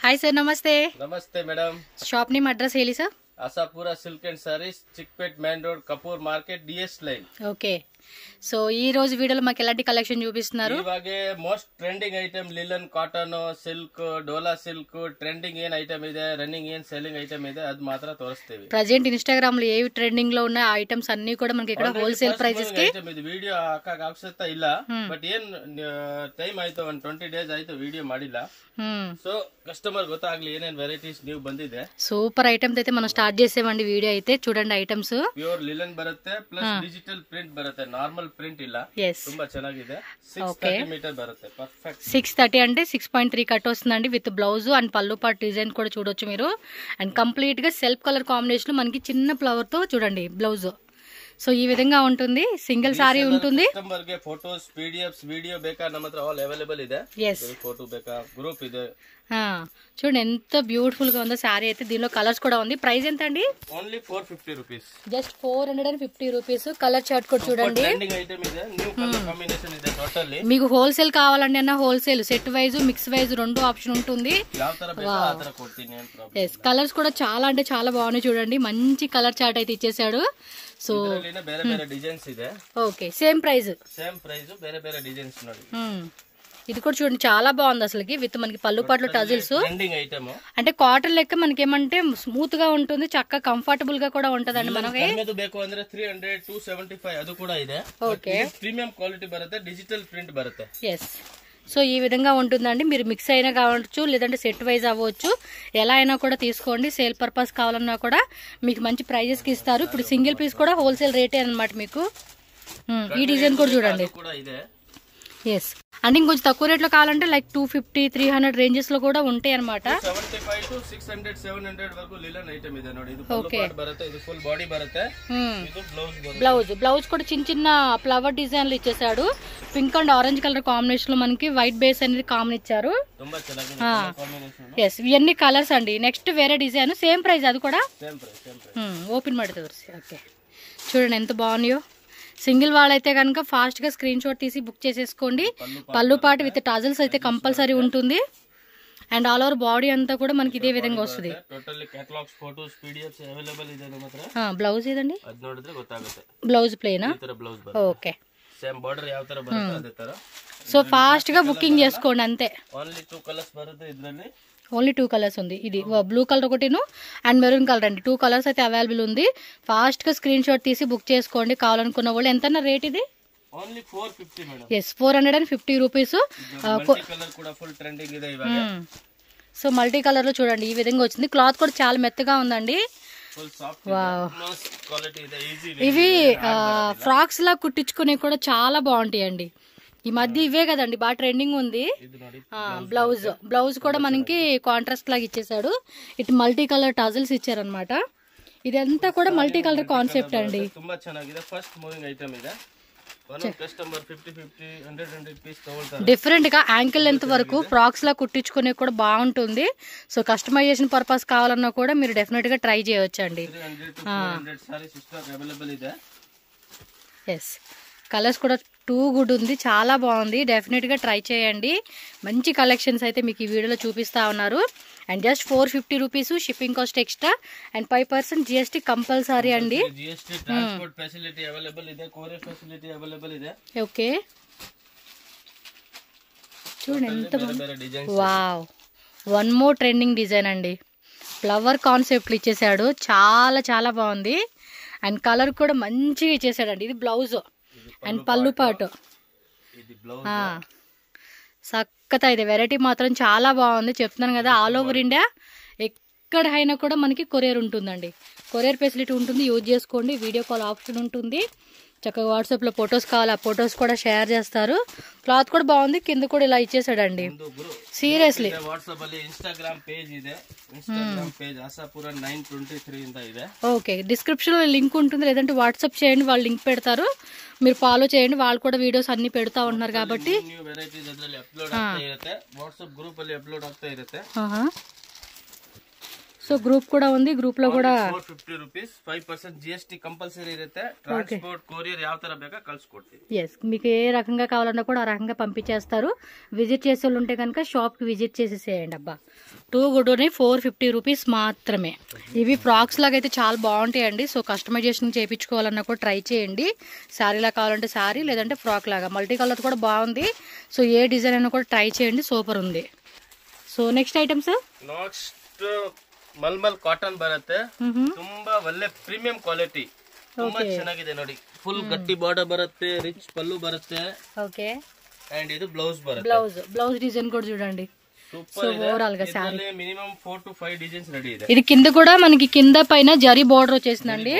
Hi sir, नमस्ते। नमस्ते madam. Shop name address ಹೇಳಿ sir. Ashapura silk and saris, Chickpet main road, Kapoor market, DS line. Okay, so ఈ రోజు వీడియోలో మాకు ఎలాంటి కలెక్షన్ చూపిస్తున్నారు? ಇವಾಗೆ most trending item linen, cotton, silk, Dhola silk trending ಏನ್ ಐಟಮ್ ಇದೆ, ರನ್ನಿಂಗ್ ಏನ್ ಸೆಲ್ಲಿಂಗ್ ಐಟಮ್ ಇದೆ ಅದು ಮಾತ್ರ ತೋರಿಸ್ತೀವಿ. ప్రెజెంట్ ఇన్‌స్టాగ్రామ్ లో ఏవి ట్రెండింగ్ లో ఉన్న ఐటమ్స్ అన్ని కూడా మనకి ఇక్కడ హోల్సేల్ ప్రైసెస్ కి ಐಟಮ್ ಇದು. ವಿಡಿಯೋ ಹಾಕಕ್ಕೆ ಅವಶ್ಯಕತೆ ಇಲ್ಲ, ಬಟ್ ಏನ್ ಟೈಮ್ ಆಯ್ತು, 20 ಡೇಸ್ ಆಯ್ತು ವಿಡಿಯೋ ಮಾಡಿಲ್ಲ. సో కస్టమర్ ಗೊತ್ತಾಗ್ಲಿ ಏನೇನ್ ವೆರೈಟೀಸ್ ನ್ಯೂ ಬಂದಿದೆ. సూపర్ ఐటమ్స్ అయితే మనం స్టార్ట్ చేసేవండి. వీడియో అయితే చూడండి. ఐటమ్స్ ప్యూర్ లిలన్ ಬರುತ್ತೆ, ప్లస్ డిజిటల్ ప్రింట్ ಬರುತ್ತೆ, నార్మల్ ప్రింట్ ಇಲ್ಲ. ತುಂಬಾ ಚೆನ್ನಾಗಿದೆ. 630 మీటర్ బರುತ್ತೆ, పర్ఫెక్ట్. 630 అంటే 6.3 కట్ వస్తుందండి విత్ బ్లౌజ్ అండ్ పల్లు పార్ట్ డిజైన్ కూడా చూడొచ్చు మీరు. అండ్ కంప్లీట్ గా సెల్ఫ్ కలర్ కాంబినేషన్ మనకి చిన్న ఫ్లవర్ తో చూడండి బ్లౌజ్. సో ఈ విధంగా ఉంటుంది. సింగిల్ సారీ ఉంటుంది. కస్టమర్ ಗೆ ಫೋಟೋಸ್, ಪಿಡಿಎಫ್ಸ್, ವಿಡಿಯೋ ಬೇಕಾ ನಮ್ಮ ಹತ್ರ ಆಲ್ ಅವೈಲೇಬಲ್ ಇದೆ. ఫోటో ಬೇಕಾ, గ్రూప్ ಇದೆ. చూడండి ఎంత బ్యూటిఫుల్ గా ఉందో సారీ అయితే. దీనిలో కలర్స్ కూడా ఉంది. ప్రైస్ ఎంత అండి? Only 450 rupees. Just 450 rupees. Colour chart కూడా చూడండి. ట్రెండింగ్ ఐటమ్ ಇದೆ, న్యూ కలర్ కాంబినేషన్ ಇದೆ టోటల్లీ. మీకు హోల్సేల్ కావాలండి అన్న wholesale, set wise, mix wise రెండు ఆప్షన్ ఉంటుంది. ಯಾವ ತರ ಬೇಕಾ ಆ ತರ ಕೊಡ್ತೀನಿ, ಏನು ಪ್ರಾಬ್ಲಮ್. yes, కలర్స్ కూడా చాలా అంటే చాలా బాగున్నాయి చూడండి. మంచి కలర్ చార్ట్ అయితే ఇచ్చేసాడు. సో ಬೇರೆ ಬೇರೆ ಡಿಸೈನ್ಸ್ ಇದೆ. ఓకే, సేమ్ ప్రైస్ ಬೇರೆ ಬೇರೆ ಡಿಸೈನ್ಸ್ ನೋಡಿ. ఇది కూడా చూడండి చాలా బాగుంది అసలుకి. విత్ మనకి పళ్ళు పాటలు టజిల్స్. ట్రెండింగ్ ఐటమ్ అంటే కాటన్ లెక్క మనకి ఏమంటే స్మూత్ గా ఉంటుంది, చక్కగా కంఫర్టబుల్ గా కూడా ఉంటదండి. మనకి ಬೇಕು ಅಂದ್ರೆ 300, 275 ಅದು ಕೂಡ ಇದೆ. ఓకే, ప్రీమియం క్వాలిటీ బರುತ್ತೆ, డిజిటల్ ప్రింట్ బರುತ್ತೆ. ఎస్. సో ఈ విధంగా ఉంటుందండి. మీరు మిక్స్ అయినా కావచ్చు, లేదంటే సెట్ వైజ్ అవ్వచ్చు, ఎలా అయినా కూడా తీసుకోండి. సేల్ పర్పస్ కావాలన్నా కూడా మీకు మంచి ప్రైజెస్ కి ఇస్తారు. ఇప్పుడు సింగిల్ పీస్ కూడా హోల్సేల్ రేటే అనమాట మీకు. ఈ డిజైన్ కూడా చూడండి. ఎస్, అంటే ఇంకొంచెం తక్కువ రేట్ లో కావాలంటే లైక్ 250, 300 రేంజెస్ లో కూడా ఉంటాయి అనమాట. 75 to 600, 700 వరకు లిలన్ ఐటమ్ ಇದೆ ನೋಡಿ. ಇದು ಫುಲ್ ಪಾರ್ಟ್ ಬರುತ್ತೆ, ಇದು ಫುಲ್ ಬಾಡಿ ಬರುತ್ತೆ. ಇದು బ్లౌజ్ కూడా చిన్న చిన్న ఫ్లవర్ డిజైన్లు ఇచ్చేసాడు. Pink and orange colour combination లో మనకి వైట్ బేస్ అనేది కామన్ ఇచ్చారు. ఎస్, ఇవన్నీ కలర్స్ అండి. నెక్స్ట్ వేరే డిజైన్, సేమ్ ప్రైస్, అది కూడా ఓపెన్ ಮಾಡಿ ತೋರಿಸಿ. ఓకే, చూడండి ఎంత బాగున్నాయో. సింగిల్ వాళ్ళైతే కనుక ఫాస్ట్ గా స్క్రీన్ షాట్ తీసి బుక్ చేసేసుకోండి. పళ్ళు పాటు విత్ టాజల్స్ అయితే కంపల్సరీ ఉంటుంది. అండ్ ఆల్ ఓవర్ బాడీ అంతా కూడా మనకి ఇదే విధంగా వస్తుంది. బ్లౌజ్ ఏదండి? బ్లౌజ్ ప్లేనా? ఓకే. సో ఫాస్ట్ గా బుకింగ్ చేసుకోండి అంతే. ఓన్లీ 2 కలర్స్ ఉంది. ఇది బ్లూ కలర్ ఒకటిను అండ్ మెరూన్ కలర్ అండి. 2 కలర్స్ అయితే అవైలబుల్ ఉంది. ఫాస్ట్ గా స్క్రీన్ షాట్ తీసి బుక్ చేసుకోండి కావాలనుకున్న వాళ్ళు. ఎంత రేట్ ఇది? Yes, 450 rupees. So multi colour లో చూడండి ఈ విధంగా వచ్చింది. క్లాత్ కూడా చాలా మెత్తగా ఉందండి. ఇవి ఫ్రాక్స్ లా కుట్టించుకునే కూడా చాలా బాగుంటాయి అండి. ఈ మధ్య ఇవే కదండి బాగా ట్రెండింగ్ ఉంది. బ్లౌజ్ కూడా మనకి కాంట్రాస్ట్ లాగా ఇచ్చేసాడు. ఇటు మల్టీ కలర్ టజల్స్ ఇచ్చారనమాట. ఇదంతా కూడా మల్టీ కలర్ కాన్సెప్ట్ అండి. డిఫరెంట్ గా యాంకిల్ లెంత్ వరకు ఫ్రాక్స్ లా కుట్టించుకునే కూడా బాగుంటుంది. సో కస్టమైజేషన్ పర్పస్ కావాలన్నా కూడా మీరు డెఫినెట్ గా ట్రై చేయొచ్చండి. ఎస్, కలర్స్ కూడా టూ గుడ్ ఉంది, చాలా బాగుంది. డెఫినెట్ గా ట్రై చేయండి. మంచి కలెక్షన్స్ అయితే మీకు ఈ వీడియోలో చూపిస్తా ఉన్నారు. And just 450 rupees shipping cost extra and 5% GST compulsory అండి. ఓకే, చూడండి ఎంత బాగుంది. Wow, one more trending design అండి. ఫ్లవర్ కాన్సెప్ట్లు ఇచ్చేసాడు. చాలా చాలా బాగుంది. అండ్ కలర్ కూడా మంచిగా ఇచ్చేసాడండి. ఇది బ్లౌజ్ అండ్ పళ్ళు పాటు సక్కత. ఇది వెరైటీ మాత్రం చాలా బాగుంది. చెప్తున్నాను కదా, ఆల్ ఓవర్ ఇండియా ఎక్కడ అయినా కూడా మనకి కొరియర్ ఉంటుందండి. కొరియర్ ఫెసిలిటీ ఉంటుంది, యూజ్ చేసుకోండి. వీడియో కాల్ ఆప్షన్ ఉంటుంది. చక్కగా వాట్సాప్ లో ఫొటోస్ కావాలి, ఆ ఫొటోస్ కూడా షేర్ చేస్తారు. క్లాత్ కూడా బాగుంది. కింద కూడా ఇలా ఇచ్చేసాడండి. సీరియస్లీ ఓకే, డిస్క్రిప్షన్ లో లింక్ ఉంటుంది, లేదంటే వాట్సాప్ చేయండి, వాళ్ళు లింక్ పెడతారు, మీరు ఫాలో చేయండి. వాళ్ళు కూడా వీడియోస్ అన్ని పెడతా ఉన్నారు కాబట్టి. సో సో గ్రూప్ కూడా ఉంది, గ్రూప్ లో కూడా 450 rupees 5% GST ಕಂಪಲ್ಸರಿ ಇರುತ್ತೆ. ಟ್ರಾನ್ಸ್ಪೋರ್ಟ್ ಕೊರಿಯರ್ ಯಾವ ತರ ಬೇಕಾ ಕಳ್ಸಿಕೊಡ್ತೀವಿ. ఎస్, మీకు ఏ రకంగా కావాలన్నా కూడా ఆ రకంగా పంపించేస్తారు. విజిట్ చేసే వాళ్ళు ఉంటే కనుక షాప్ కి విజిట్ చేసేసేయండి. అబ్బా 2 గుడ్డుని 450 రూపీస్ మాత్రమే. ఇవి ఫ్రాక్స్ లాగా అయితే చాలా బాగుంటాయండి. సో కస్టమైజేషన్ చేయించుకోవాలన్నా కూడా ట్రై చేయండి. శారీ లాగా కావాలంటే శారీ, లేదంటే ఫ్రాక్ లాగా మల్టీ కలర్ కూడా బాగుంది. సో ఏ డిజైన్ అయినా కూడా ట్రై చేయండి, సూపర్ ఉంది. So next items, next mulmul cotton ಬರುತ್ತೆ. ತುಂಬಾ ಒಳ್ಳೆ ಪ್ರೀಮಿಯಂ ಕ್ವಾಲಿಟಿ, ತುಂಬಾ ಚೆನ್ನಾಗಿದೆ ನೋಡಿ. ಫುಲ್ ಗಟ್ಟಿ ಬಾರ್ಡರ್ ಬರುತ್ತೆ, ರಿಚ್ ಪಲ್ಲು ಬರುತ್ತೆ. ఓకే, అండ్ ఇది బ్లౌజ్ బರುತ್ತೆ. బ్లౌజ్ డిజైన్ కూడా చూడండి, సూపర్ ಇದೆ. ಇದರಲ್ಲಿ మినిమం 4 to 5 డిజైన్స్ రెడీ ಇದೆ. ఇది కింద కూడా మనకి కింద పైన జరీ బోర్డర్ వచ్చేసిందండి.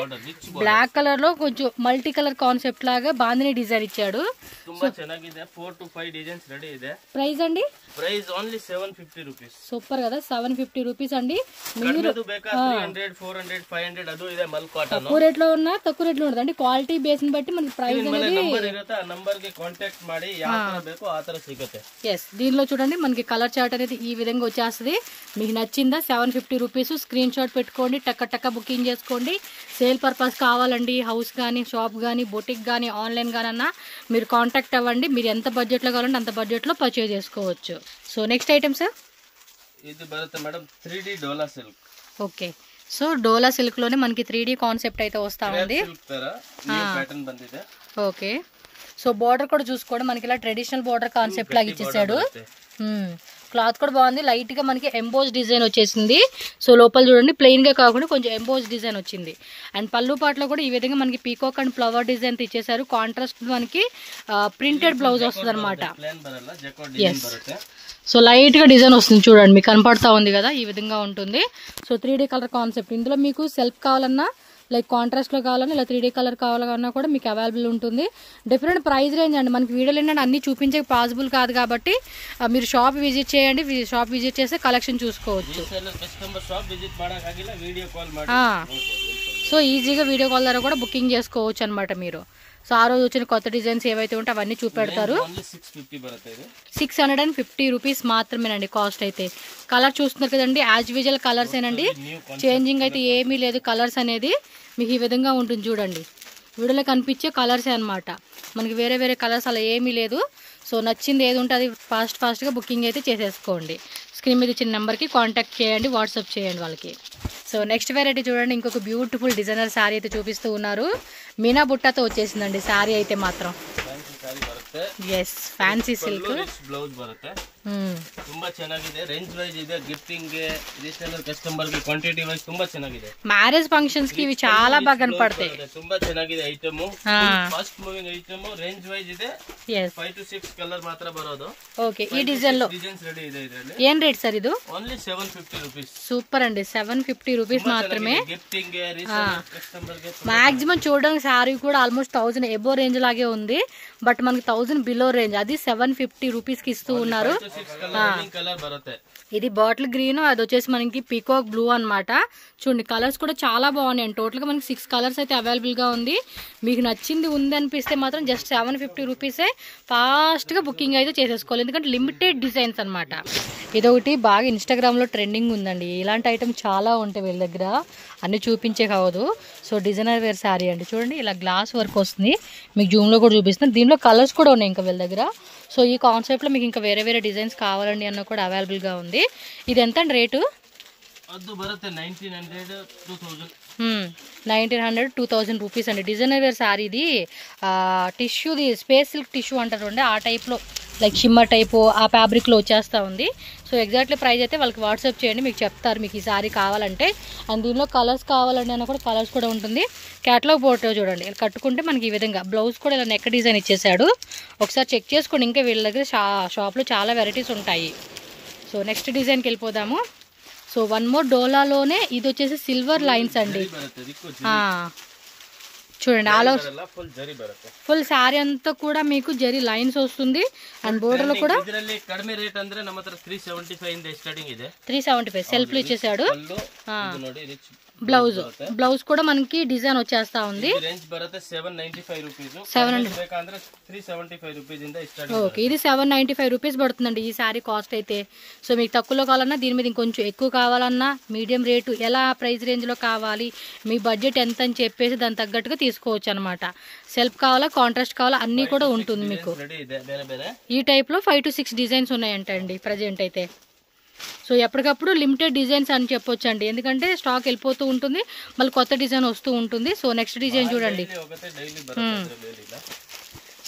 బ్లాక్ కలర్ లో కొంచెం మల్టీ కలర్ కాన్సెప్ట్ లాగా బాందిని డిజైన్ ఇచ్చాడు. ತುಂಬಾ ಚೆನ್ನಾಗಿದೆ. 4 to 5 డిజైన్స్ రెడీ ಇದೆ. ప్రైస్ అండి, ప్రైస్ ఓన్లీ 750 రూపీస్. సూపర్ కదా, 750 రూపీస్ అండి. మీరు ಬೇಕಾ 300 400 500 ಅದು ಇದೆ మల్ కాటన్. తక్కువ రేట్ లో ఉన్నా తక్కువ రేట్ లో ఉంటుంది అంటే క్వాలిటీ బేస్ ని బట్టి మనకి ప్రైస్ అనేది నంబర్ ఇರುತ್ತೆ. ఆ నంబర్ కి కాంటాక్ట్ ಮಾಡಿ ಯಾವ ತರ ಬೇಕೋ ಆ ತರ ಸಿಗುತ್ತೆ. ఎస్, దీనిలో చూడండి మనకి కలర్ చార్ట్ అనేది ఈ విధంగా వచ్చేస్తుంది. మీకు నచ్చిందా 750 రూపీస్. స్క్రీన్ షాట్ పెట్టుకోండి, టక్క బుకింగ్ చేసుకోండి. సేల్ పర్పస్ కావాలండి, హౌస్ కానీ షాప్ కానీ బొటిక్ కానీ ఆన్లైన్ కానీ మీరు కాంటాక్ట్ అవ్వండి. మీరు ఎంత బడ్జెట్లో కావాలంటే అంత బడ్జెట్లో పర్చేజ్ చేసుకోవచ్చు. సో నెక్స్ట్ ఐటమ్స్, ఇది బರುತ್ತೆ మేడం 3D డోలా సిల్క్. ఓకే, సో డోలా సిల్క్ లోనే మనకి 3D కాన్సెప్ట్ అయితే వస్తా ఉంది. ప్యాటర్న్ బందిದೆ. ఓకే, సో బార్డర్ కూడా చూసుకోండి, మనకి ఇలా ట్రెడిషనల్ బార్డర్ కాన్సెప్ట్ లాగా ఇచ్చేసాడు. క్లాత్ కూడా బాగుంది, లైట్ గా మనకి ఎంబోజ్ డిజైన్ వచ్చేసింది. సో లోపల చూడండి ప్లెయిన్ గా కాకుండా కొంచెం ఎంబోజ్ డిజైన్ వచ్చింది. అండ్ పళ్ళు పాటలో కూడా ఈ విధంగా మనకి పీకాక్ అండ్ ఫ్లవర్ డిజైన్ ఇచ్చేసారు. కాంట్రాస్ట్ మనకి ప్రింటెడ్ బ్లౌజ్ వస్తుంది అనమాట. సో లైట్ గా డిజైన్ వస్తుంది చూడండి, మీకు కనపడతా ఉంది కదా, ఈ విధంగా ఉంటుంది. So 3D colour concept. ఇందులో మీకు సెల్ఫ్ కావాలన్నా, లైక్ కాంట్రాస్ట్ లో కావాలన్నా, ఇలా 3D కలర్ కావాలన్నా కూడా మీకు అవైలబుల్ ఉంటుంది. డిఫరెంట్ ప్రైస్ రేంజ్ అండి. మనకి వీడియోలు ఏంటంటే అన్ని చూపించే పాసిబుల్ కాదు కాబట్టి మీరు షాప్ విజిట్ చేయండి. షాప్ విజిట్ చేస్తే కలెక్షన్ చూసుకోవచ్చు. సో ఈజీగా వీడియో కాల్ ద్వారా కూడా బుకింగ్ చేసుకోవచ్చు అనమాట మీరు. సో ఆ రోజు వచ్చిన కొత్త డిజైన్స్ ఏవైతే ఉంటే అవన్నీ చూపెడతారు. 650 రూపీస్ మాత్రమేనండి కాస్ట్ అయితే. కలర్ చూస్తున్నారు కదండి, యాజ్ యూజువల్ కలర్స్ ఏనండి, చేంజింగ్ అయితే ఏమీ లేదు. కలర్స్ అనేది మీకు ఈ విధంగా ఉంటుంది చూడండి, వీడియోలో కనిపించే కలర్సే అనమాట. మనకి వేరే కలర్స్ అలా ఏమీ లేదు. సో నచ్చింది ఏది ఉంటే అది ఫాస్ట్గా బుకింగ్ అయితే చేసేసుకోండి. స్క్రీన్ మీద ఇచ్చిన నెంబర్కి కాంటాక్ట్ చేయండి, వాట్సాప్ చేయండి వాళ్ళకి. సో నెక్స్ట్ వెరైటీ చూడండి, ఇంకొక బ్యూటిఫుల్ డిజైనర్ శారీ అయితే చూపిస్తూ ఉన్నారు. మీనా బుట్టాతో వచ్చేసిందండి శారీ అయితే మాత్రం. ఎస్, ఫ్యాన్సీ సిల్క్ ಬ್ಲೌಸ್ ಬರುತ್ತೆ. ತುಂಬಾ ಚೆನ್ನಾಗಿದೆ. ರೇಂಜ್ ವೈಸ್ ಇದೆ, ಗಿಫ್ಟಿಂಗ್ ಗೆ, ರಿಜಿಸ್ಟರ್ ಕಸ್ಟಮರ್ ಗೆ, ಕ್ವಾಂಟಿಟಿ ವೈಸ್ ತುಂಬಾ ಚೆನ್ನಾಗಿದೆ. మ్యారేజ్ ఫంక్షన్స్ కి ఇవి చాలా బాగా కనపడతాయి. ತುಂಬಾ ಚೆನ್ನಾಗಿದೆ item. Fast moving item. Range wise ಇದೆ. 5 to 6 ಕಲರ್ ಮಾತ್ರ ಬರೋದು. ఓకే, ఈ డిజైన్ లో డిజైన్స్ రెడీ ಇದೆ ಇದರಲ್ಲಿ. ఏం రేట్ సార్ ఇది? Only 750 rupees. సూపర్ అండి, 750 రూపీస్ మాత్రమే. గిఫ్టింగ్ ಗೆ, రిజిస్టర్ కస్టమర్ ಗೆ మాక్సిమం చూడడానికి శారీ కూడా ఆల్మోస్ట్ 1000 ఎబో రేంజ్ లాగే ఉంది. బట్ మనకి 1000 బిలో రేంజ్, అది 750 రూపీస్ కి ఇస్తూ ఉన్నారు. ఇది బాటిల్ గ్రీన్, అది వచ్చేసి మనకి పీకాక్ బ్లూ అన్నమాట. చూడండి కలర్స్ కూడా చాలా బాగున్నాయి. టోటల్ గా మనకి 6 కలర్స్ అయితే అవైలబుల్ గా ఉంది. మీకు నచ్చింది ఉంది అనిపిస్తే మాత్రం జస్ట్ 750 రూపీసే. ఫాస్ట్ గా బుకింగ్ అయితే చేసేసుకోవాలి, ఎందుకంటే లిమిటెడ్ డిజైన్స్ అనమాట. ఇదొకటి బాగా ఇన్స్టాగ్రామ్ లో ట్రెండింగ్ ఉందండి. ఇలాంటి ఐటమ్ చాలా ఉంటాయి వీళ్ళ దగ్గర, అన్ని చూపించే కావదు. సో డిజైనర్ వేర్ శారీ అండి, చూడండి ఇలా గ్లాస్ వర్క్ వస్తుంది. మీకు జూమ్ లో కూడా చూపిస్తుంది. దీనిలో కలర్స్ కూడా ఉన్నాయి ఇంకా వీళ్ళ దగ్గర. సో ఈ కాన్సెప్ట్ లో మీకు ఇంకా వేరే డిజైన్స్ కావాలండి అన్న కూడా అవైలబుల్ గా ఉంది. ఇది ఎంత అండి రేటు? 1900-2000 రూపీస్ అండి. డిజైనర్ వేర్ శారీ ఇది. టిష్యూది స్పేస్ సిల్క్ టిష్యూ అంటారు అండి, ఆ టైప్లో లైక్ షిమ్మర్ టైపు ఆ ఫ్యాబ్రిక్లో వచ్చేస్తూ ఉంది. సో ఎగ్జాక్ట్లీ ప్రైస్ అయితే వాళ్ళకి వాట్సాప్ చేయండి, మీకు చెప్తారు మీకు ఈ శారీ కావాలంటే. అండ్ దీనిలో కలర్స్ కావాలండి అన్న కూడా కలర్స్ కూడా ఉంటుంది. క్యాటలాగ్ ఫోటో చూడండి, ఇలా కట్టుకుంటే మనకి ఈ విధంగా బ్లౌజ్ కూడా ఇలా నెక్ డిజైన్ ఇచ్చేసాడు. ఒకసారి చెక్ చేసుకోండి, ఇంకా వీళ్ళ దగ్గర షాప్లో చాలా వెరైటీస్ ఉంటాయి. సో నెక్స్ట్ డిజైన్కి వెళ్ళిపోదాము. సో వన్ మోర్ డోలాలోనే ఇది వచ్చేసి సిల్వర్ లైన్స్ అండి. చూడండి ఆల్ ఓవర్ ఫుల్ శారీ అంతా కూడా మీకు జరీ లైన్స్ వస్తుంది. అండ్ బోర్డర్ లో కూడా 375 సెల్ఫ్ లో ఇచ్చేసాడు. బ్లౌజ్ కూడా మనకి డిజైన్ వచ్చేస్తా ఉంది. ರೇಂಜ್ ಬರುತ್ತೆ 795 ರೂಪೀಸ್. 700 ಬೇಕಂದ್ರೆ 375 ರೂಪೀಸ್ ಇಂದ ಸ್ಟಾರ್ಟ್. ఓకే, ఇది 795 రూపీస్ పడుతుందండి ఈ శారీ కాస్ట్ అయితే. సో మీకు తక్కువలో కావాలన్నా, దీని మీద ఇంకొంచెం ఎక్కువ కావాలన్నా, మీడియం రేటు ఎలా ప్రైస్ రేంజ్లో కావాలి, మీ బడ్జెట్ ఎంత అని చెప్పేసి దాని తగ్గట్టుగా తీసుకోవచ్చు అనమాట. సెల్ఫ్ కావాలా, కాంట్రాస్ట్ కావాలా, అన్నీ కూడా ఉంటుంది మీకు. ఈ టైప్లో 5 to 6 డిజైన్స్ ఉన్నాయంటండి ప్రజెంట్ అయితే. సో ఎప్పటికప్పుడు లిమిటెడ్ డిజైన్స్ అని చెప్పొచ్చు అండి, ఎందుకంటే స్టాక్ వెళ్ళిపోతూ ఉంటుంది, మళ్ళీ కొత్త డిజైన్ వస్తూ ఉంటుంది. సో నెక్స్ట్ డిజైన్ చూడండి.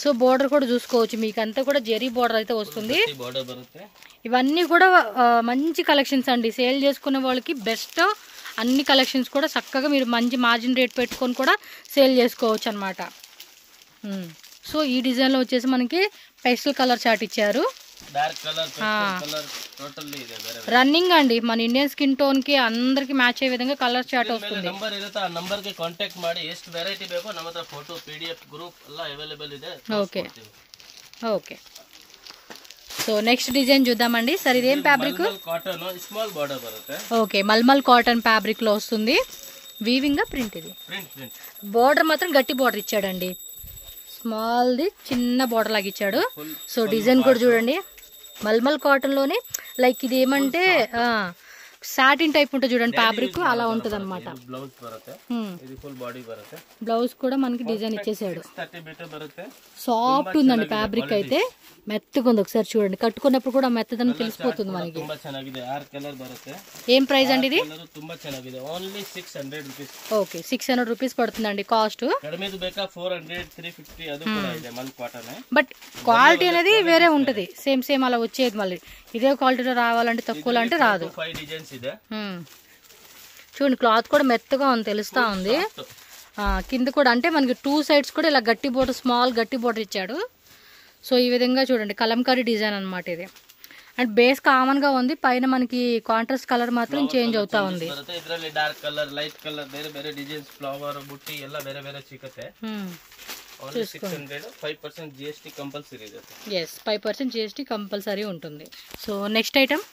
సో బోర్డర్ కూడా చూసుకోవచ్చు, మీకు అంతా కూడా జెరీ బోర్డర్ అయితే వస్తుంది. ఇవన్నీ కూడా మంచి కలెక్షన్స్ అండి, సేల్ చేసుకునే వాళ్ళకి బెస్ట్. అన్ని కలెక్షన్స్ కూడా చక్కగా మీరు మంచి మార్జిన్ రేట్ పెట్టుకొని కూడా సేల్ చేసుకోవచ్చు అనమాట. సో ఈ డిజైన్లో వచ్చేసి మనకి పేస్టల్ కలర్ చార్ట్ ఇచ్చారు. రన్నింగ్ అండి, మన ఇండియన్ స్కిన్ టోన్ కి అందరికి మ్యాచ్ అయ్యే విధంగా కలర్ చార్ట్ వస్తుంది. ನಂಬರ್ ಇರುತ್ತೆ, ಆ ನಂಬರ್ ಗೆ ಕಾಂಟ್ಯಾಕ್ಟ್ ಮಾಡಿ ಎಷ್ಟು ವೆರೈಟಿ ಬೇಕೋ ನಮ್ಮ ಹತ್ರ ಫೋಟೋ PDF ಗ್ರೂಪ್ ಎಲ್ಲ ಅವೈಲೇಬಲ್ ಇದೆ. Okay okay. So next design చూద్దామండి. సార్ ఇదేం ఫ్యాబ్రిక్? కాటన్, స్మాల్ బార్డర్ బರುತ್ತೆ. ఓకే, మల్మల్ కాటన్ ఫ్యాబ్రిక్ లో వస్తుంది. వీవింగ్ ప్రింట్, ఇది బోర్డర్ మాత్రం గట్టి బోర్డర్ ఇచ్చాడండి, స్మాల్ది చిన్న బోర్డర్ లాగా ఇచ్చాడు. సో డిజైన్ కూడా చూడండి, మల్మల్ కాటన్ లోనే లైక్ ఇది ఏమంటే సాటిన్ టైప్ ఉంటుంది చూడండి ఫ్యాబ్రిక్, అలా ఉంటది అనమాట. బ్లౌజ్ కూడా మనకి డిజైన్ ఇచ్చేసాడు. సాఫ్ట్ ఉందండి ఫ్యాబ్రిక్ అయితే, మెత్తగా ఉంది. ఒకసారి చూడండి, కట్టుకున్నప్పుడు కూడా మెత్తదని తెలిసిపోతుంది మనకి. ఏం ప్రైస్ అండి ఇది? ఓకే, 600 రూపీస్ పడుతుందండి కాస్ట్. బట్ క్వాలిటీ అనేది వేరే ఉంటది, సేమ్ అలా వచ్చేది. మళ్ళీ ఇదే క్వాలిటీలో రావాలంటే తక్కువలో అంటే రాదు. చూడండి, క్లాత్ కూడా మెత్తగా ఉంది, తెలుస్తా ఉంది. కింద కూడా అంటే మనకి 2 సైడ్స్ కూడా ఇలా గట్టి బోర్డర్, స్మాల్ గట్టి బోర్డర్ ఇచ్చాడు. సో ఈ విధంగా చూడండి, కలంకారీ డిజైన్ అనమాట ఇది. అండ్ బేస్ కామన్ గా ఉంది, పైన మనకి కాంట్రాస్ట్ కలర్ మాత్రం చేంజ్ అవుతా ఉంది. డార్క్ కలర్, లైట్ కలర్, ಬೇರೆ ಬೇರೆ ಡಿಸೈನ್ಸ್, ಫ್ಲವರ್, ಬುಟ್ಟಿ ಎಲ್ಲ ಬೇರೆ ಬೇರೆ ಸಿಗುತ್ತೆ. ఓన్లీ 600, 5% GST కంపల్సరీ ಇದೆ. yes, 5% GST కంపల్సరీ ఉంటుంది. సో నెక్స్ట్ ఐటమ్,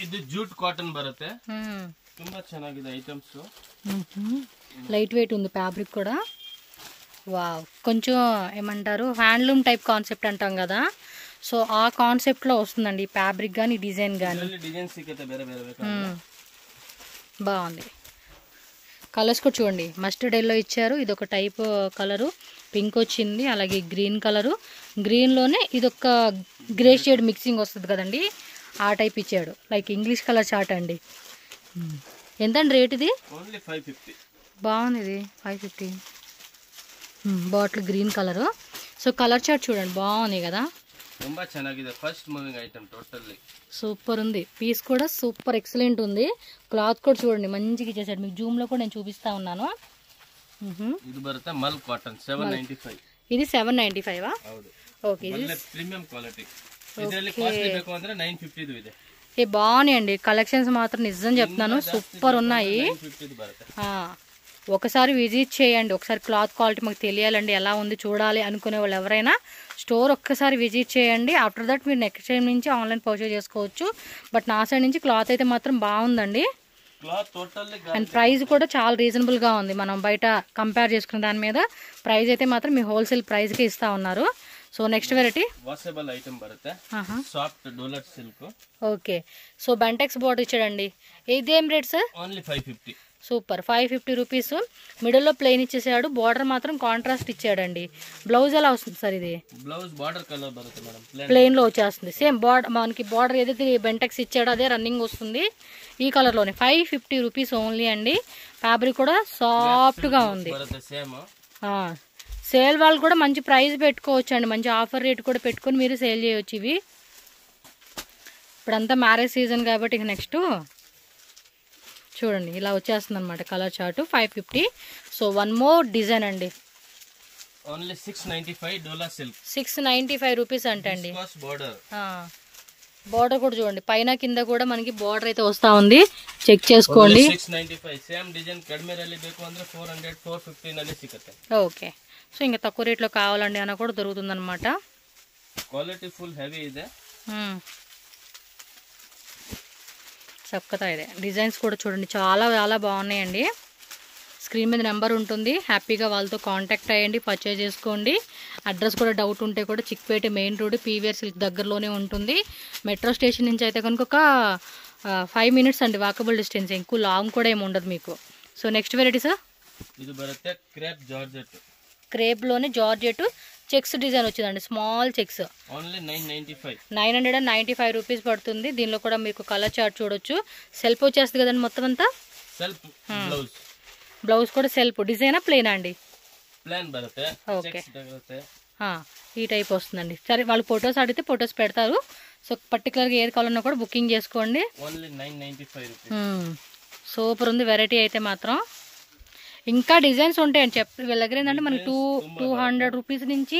ಇದು ಜೂಟ್ ಕಾಟನ್ ಬರುತ್ತೆ. ತುಂಬಾ ಚೆನ್ನಾಗಿದೆ ಐಟಮ್ಸ್. లైట్ వెయిట్ ఉంది ఫ్యాబ్రిక్ కూడా. వావ్, కొంచెం ఏమంటారు హ్యాండ్లూమ్ టైప్ కాన్సెప్ట్ అంటాం కదా, సో ఆ కాన్సెప్ట్ లో వస్తుందండి ఫ్యాబ్రిక్ గానీ డిజైన్ గానీ. బాగుంది. కలర్స్ కూడా చూడండి, మస్టర్డ్ ఎల్లో ఇచ్చారు, ఇది ఒక టైప్ కలరు, పింక్ వచ్చింది, అలాగే గ్రీన్ కలరు, గ్రీన్ లోనే ఇది ఒక గ్రే షేడ్ మిక్సింగ్ వస్తుంది కదండి, ఆ టైప్ ఇచ్చాడు. లైక్ ఇంగ్లీష్ కలర్ చార్ట్ అండి. ఎంతండి రేట్ ఇది? ఓన్లీ 550. బాగుంది ఇది, 550. Bottle green colour. So colour chart చూడండి, బాగుంది కదా, ತುಂಬಾ ಚೆನ್ನಾಗಿದೆ. First moving item totally super ఉంది. పీస్ కూడా సూపర్ ఎక్సలెంట్ ఉంది. క్లాత్ కూడా చూడండి మంచిగా ఇచ్చేసాడు, మీకు జూమ్ లో కూడా నేను చూపిస్తా ఉన్నాను. ఇది బರುತ್ತೆ మల్ కాటన్ 795. ఇది 795. ಹೌದು. ఓకే, ఇది ప్రీమియం క్వాలిటీ. ಇದರಲ್ಲಿ ಕಾಸ್ಟ್ಲಿ ಬೇಕು ಅಂದ್ರೆ 950 ಇದೆ. ఏ బాగున్నాయండి కలెక్షన్స్ మాత్రం, నిజం చెప్తున్నాను సూపర్ ఉన్నాయి. ఒకసారి విజిట్ చేయండి, ఒకసారి క్లాత్ క్వాలిటీ మాకు తెలియాలండి, ఎలా ఉంది చూడాలి అనుకునే వాళ్ళు ఎవరైనా స్టోర్ ఒక్కసారి విజిట్ చేయండి. ఆఫ్టర్ దట్ మీరు నెక్స్ట్ టైం నుంచి ఆన్లైన్ పర్చేజ్ చేసుకోవచ్చు. బట్ నా సైడ్ నుంచి క్లాత్ అయితే మాత్రం బాగుందండి. అండ్ ప్రైస్ కూడా చాలా రీజనబుల్ గా ఉంది, మనం బయట కంపేర్ చేసుకున్న దాని మీద ప్రైస్ అయితే మాత్రం మీ హోల్సేల్ ప్రైస్ కి ఇస్తా ఉన్నారు. So next variety washable item బರುತ್ತೆ, సాఫ్ట్ డోలర్ silk. Okay, so Bentex border ఇచ్చాడండి. ఇదేం rate sir? Only 550. Super, 550 rupees. మిడిల్లో ప్లెయిన్ ఇచ్చేసాడు, బార్డర్ మాత్రం కాంట్రాస్ట్ ఇచ్చాడండి. బ్లౌజ్ ఎలా వస్తుంది సార్? ఇది బ్లౌజ్ బార్డర్ కలర్ బರುತ್ತೆ మేడం, ప్లెయిన్ లో వచ్చేస్తుంది. సేమ్ బార్డర్ మనకి బార్డర్ ఏదైతే బెంటెక్స్ ఇచ్చాడో అదే రన్నింగ్ వస్తుంది ఈ కలర్ లోనే. 550 రూపీస్ ఓన్లీ అండి. ఫ్యాబ్రిక్ కూడా సాఫ్ట్ గా ఉంది. సేల్ వాళ్ళు కూడా మంచి ప్రైస్ పెట్టుకోవచ్చు అండి, మంచి ఆఫర్ రేట్ కూడా పెట్టుకొని మీరు సేల్ చేయవచ్చు. ఇవి ఇప్పుడంతా మ్యారేజ్ సీజన్ కాబట్టి ఇక నెక్స్ట్ చూడండి ఇలా వచ్చేస్తుంది అనమాట colour chart. 550. So one more design అండి, ఓన్లీ 695 డోలా సిల్క్. 695 రూపీస్ అంటండి. బోర్డర్ బార్డర్ కూడా చూడండి, పైన కింద కూడా మనకి బార్డర్ అయితే వస్తా ఉంది, చెక్ చేసుకోండి. 695 సేమ్ డిజైన్ కಡಿಮೆ ರಲ್ಲಿ ಬೇಕು ಅಂದ್ರೆ 400 450 ನಲ್ಲಿ ಸಿಗುತ್ತೆ. ఓకే, సో ఇంకా తక్కువ రేట్లో కావాలండి అన్న కూడా దొరుకుతుంది అనమాట. క్వాలిటీ ఫుల్ హెవీ ಇದೆ. చక్కగా ಇದೆ. డిజైన్స్ కూడా చూడండి చాలా చాలా బాగున్నాయండి. స్క్రీన్ మీద నెంబర్ ఉంటుంది, హ్యాపీగా వాళ్ళతో కాంటాక్ట్ అయ్యండి, పర్చేజ్ చేసుకోండి. అడ్రస్ కూడా డౌట్ ఉంటే కూడా Chickpet main road PVR silk దగ్గరలోనే ఉంటుంది. మెట్రో స్టేషన్ నుంచి అయితే కనుక ఒక 5 minutes అండి వాకబుల్ డిస్టెన్స్, ఎక్కువ లాంగ్ కూడా ఏమి ఉండదు మీకు. సో నెక్స్ట్ వెరైటీ సార్, ఇది బರುತ್ತೆ క్రేప్ జార్జెట్. క్రేప్లోనే జార్జెట్ చెక్స్ డిజైన్ వచ్చిందండి, స్మాల్ చెక్స్. ఓన్లీ 995 రూపీస్ పడుతుంది. దీనిలో కూడా మీకు కలర్ చార్ట్ చూడొచ్చు. సెల్ఫ్ వచ్చేస్తుంది కదండి మొత్తం అంతా. సెల్ఫ్ బ్లౌజ్ కూడా సెల్ఫ్ డిజైనా ప్లేనా అండి? ప్లాన్ బರುತ್ತೆ. ఓకే, ఈ టైప్ వస్తుందండి. సరే, వాళ్ళు ఫొటోస్ అడిగితే ఫొటోస్ పెడతారు. సో పర్టికులర్గా ఏది కావాలన్నా కూడా బుకింగ్ చేసుకోండి. Only 995 rupees. సూపర్ ఉంది వెరైటీ అయితే మాత్రం. ఇంకా డిజైన్స్ ఉంటాయండి వీళ్ళ దగ్గర. ఏంటంటే మనకి 200 రూపీస్ నుంచి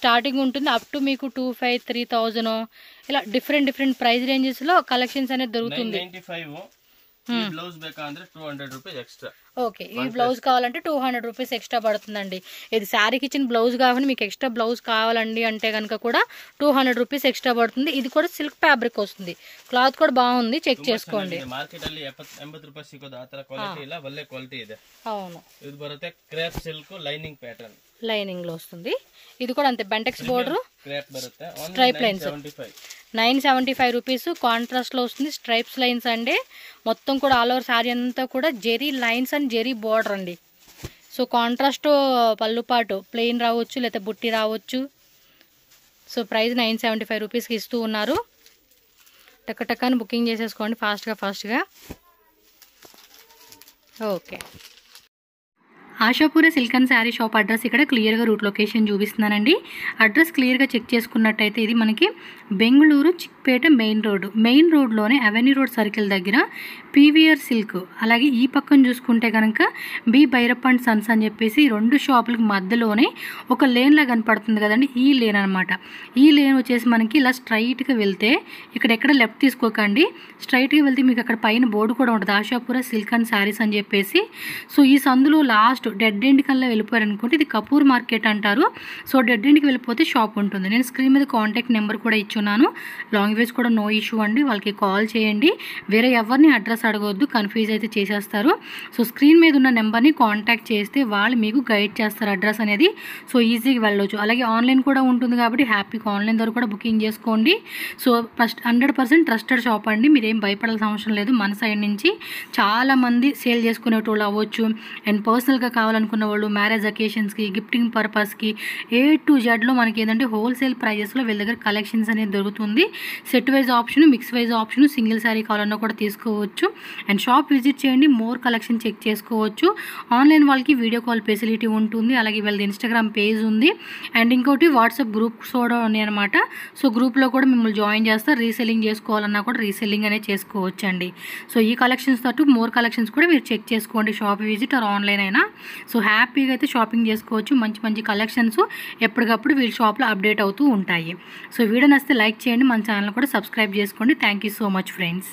స్టార్టింగ్ ఉంటుంది, అప్ టు మీకు 2500, 3000 ఇలా డిఫరెంట్ ప్రైస్ రేంజెస్లో కలెక్షన్స్ అనేది దొరుకుతుంది. 995 బ్లౌజ్ బేకంದ್ರೆ 200 రూపీస్ ఎక్స్ట్రా. ఓకే, ఈ బ్లౌజ్ కావాలంటే 200 రూపీస్ ఎక్స్ట్రా పడుతుందండి. ఇది శారీకి ఇచ్చిన బ్లౌజ్ కావాలి, మీకు ఎక్స్ట్రా బ్లౌజ్ కావాలండి అంటే కనుక కూడా 200 రూపీస్ ఎక్స్ట్రా పడుతుంది. ఇది కూడా సిల్క్ ఫ్యాబ్రిక్ వస్తుంది, క్లాత్ కూడా బాగుంది, చెక్ చేసుకోండి. మార్కెಟ್ ಅಲ್ಲಿ 80 ರೂಪಾಯಿ ಸಿಗೋದು ಆ ತರ ಕ್ವಾಲಿಟಿ ಇಲ್ಲ, ಒಳ್ಳೆ ಕ್ವಾಲಿಟಿ ಇದೆ. అవును, ఇది ಬರುತ್ತೆ crepe silk lining pattern, lining లో వస్తుంది. ఇది కూడా అంతే, బెంటెక్స్ బోర్డర్ క్రేప్ బರುತ್ತೆ. స్ట్రైప్ లైన్స్ 975 రూపీస్ కాంట్రాస్ట్ లో వస్తుంది. స్ట్రైప్స్ లైన్స్ అండి, మొత్తం కూడా ఆల్ ఓవర్ శారీ అంతా కూడా zari lines and zari border అండి. సో కాంట్రాస్ట్ పళ్ళు పాటు ప్లెయిన్ రావచ్చు, లేకపోతే బుట్టి రావచ్చు. సో ప్రైస్ 975 రూపీస్కి ఇస్తూ ఉన్నారు. టక్కని బుకింగ్ చేసేసుకోండి ఫాస్ట్గా. Okay, Ashapura silk and sari shop address ఇక్కడ క్లియర్గా రూట్ లొకేషన్ చూపిస్తున్నానండి. అడ్రస్ క్లియర్గా చెక్ చేసుకున్నట్టయితే ఇది మనకి బెంగళూరు చిక్పేట మెయిన్ రోడ్లోనే అవెన్యూ రోడ్ సర్కిల్ దగ్గర పీవీఆర్ సిల్క్, అలాగే ఈ పక్కన చూసుకుంటే కనుక బి భైరప్ప అండ్ సన్స్ అని చెప్పేసి 2 షాపులకు మధ్యలోనే ఒక లేన్లా కనపడుతుంది కదండి, ఈ లేన్ అనమాట. ఈ లేన్ వచ్చేసి మనకి ఇలా స్ట్రైట్గా వెళ్తే ఇక్కడ ఎక్కడ లెఫ్ట్ తీసుకోకండి, స్ట్రైట్గా వెళ్తే మీకు అక్కడ పైన బోర్డు కూడా ఉంటుంది, ఆశాపూర సిల్క్ అండ్ శారీస్ అని చెప్పేసి. సో ఈ సందులో లాస్ట్ డెడ్ ఎండ్ కల్లా వెళ్ళిపోయారు అనుకుంటే ఇది కపూర్ మార్కెట్ అంటారు. సో డెడ్ ఎండ్కి వెళ్ళిపోతే షాప్ ఉంటుంది. నేను స్క్రీన్ మీద కాంటాక్ట్ నెంబర్ కూడా ఇచ్చున్నాను, లాంగ్వేజ్ కూడా నో ఇష్యూ అండి, వాళ్ళకి కాల్ చేయండి. వేరే ఎవరిని అడ్రస్ అడగొద్దు, కన్ఫ్యూజ్ అయితే చేసేస్తారు. సో స్క్రీన్ మీద ఉన్న నెంబర్ని కాంటాక్ట్ చేస్తే వాళ్ళు మీకు గైడ్ చేస్తారు అడ్రస్ అనేది. సో ఈజీగా వెళ్ళవచ్చు. అలాగే ఆన్లైన్ కూడా ఉంటుంది కాబట్టి హ్యాపీగా ఆన్లైన్ ద్వారా కూడా బుకింగ్ చేసుకోండి. సో 100% ట్రస్టెడ్ షాప్ అండి, మీరేం భయపడాల్సిన అవసరం లేదు. మన సైడ్ నుంచి చాలామంది సేల్ చేసుకునేటోళ్ళు అవ్వచ్చు, అండ్ పర్సనల్గా కావాలనుకున్న వాళ్ళు మ్యారేజ్ అకేషన్స్కి, గిఫ్టింగ్ పర్పస్కి A to Zలో మనకి ఏంటంటే హోల్సేల్ ప్రైజెస్లో వీళ్ళ దగ్గర కలెక్షన్స్ అనేది దొరుకుతుంది. Set wise option, mix wise option, single sari కావాలన్నా కూడా తీసుకోవచ్చు. అండ్ షాప్ విజిట్ చేయండి, మోర్ కలెక్షన్ చెక్ చేసుకోవచ్చు. ఆన్లైన్ వాళ్ళకి వీడియో కాల్ ఫెసిలిటీ ఉంటుంది, అలాగే వీళ్ళది ఇన్స్టాగ్రామ్ పేజ్ ఉంది, అండ్ ఇంకోటి వాట్సాప్ గ్రూప్స్ కూడా ఉన్నాయి అనమాట. సో గ్రూప్లో కూడా మిమ్మల్ని జాయిన్ చేస్తారు. రీసెల్లింగ్ చేసుకోవాలన్నా కూడా రీసెల్లింగ్ అనేది చేసుకోవచ్చు అండి. సో ఈ కలెక్షన్స్ తోటి మోర్ కలెక్షన్స్ కూడా మీరు చెక్ చేసుకోండి, షాప్ విజిట్ ఆర్ ఆన్లైన్ అయినా. సో హ్యాపీగా అయితే షాపింగ్ చేసుకోవచ్చు. మంచి కలెక్షన్స్ ఎప్పటికప్పుడు వీళ్ళ షాప్లో అప్డేట్ అవుతూ ఉంటాయి. సో వీడియో నచ్చితే లైక్ చేయండి, మన ఛానల్ కూడా సబ్స్క్రైబ్ చేసుకోండి. Thank you so much friends.